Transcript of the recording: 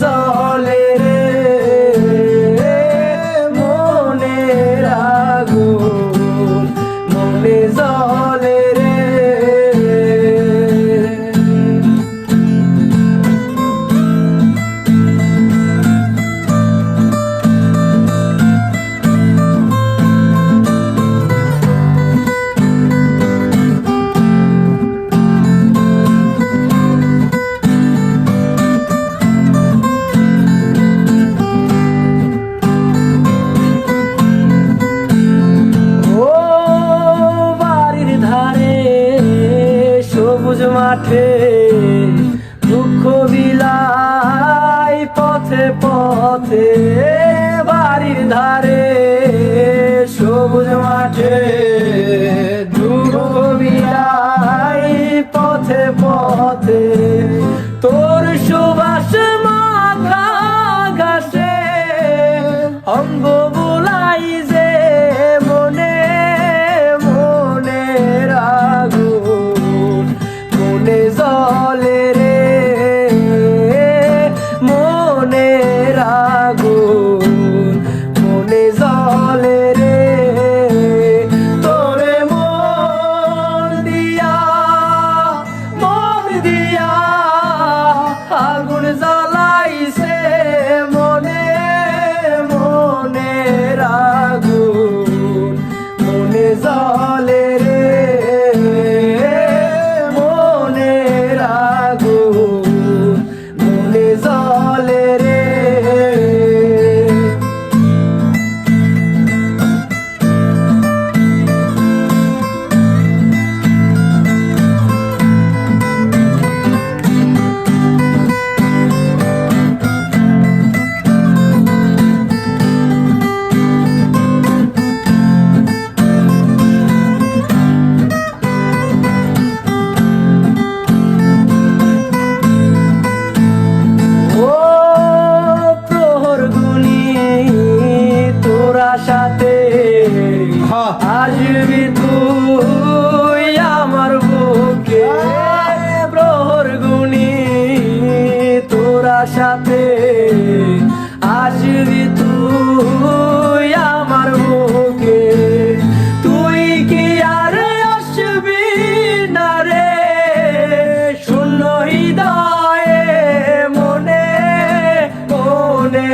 জলে রে মনের আগুন মনে জলে রে। সবুজ মাঠে দুঃখ বিলাই পথে পথে বাড়ির ধারে সবুজ মাঠে দুঃখ বিলাই পথে পথে তোর সুবাস মাখা ঘাসে অঙ্গ বুলাই যে মনে মনের আগুন মনে জলে রে মনের আগুন মনে জলে রে। তোরে মন দিয়া আগুন জ্বালাইছে মনে মনের আগুন মনে জলে রে মনের আগুন মনে জলে রে। সাথে আসবি তুই আমার বুকে প্রহর গুনি তোরা সাথে আসবি তুই আমার বুকে। তুই কি আর আসবি না রে শূন্য হৃদয়ে মনে মনে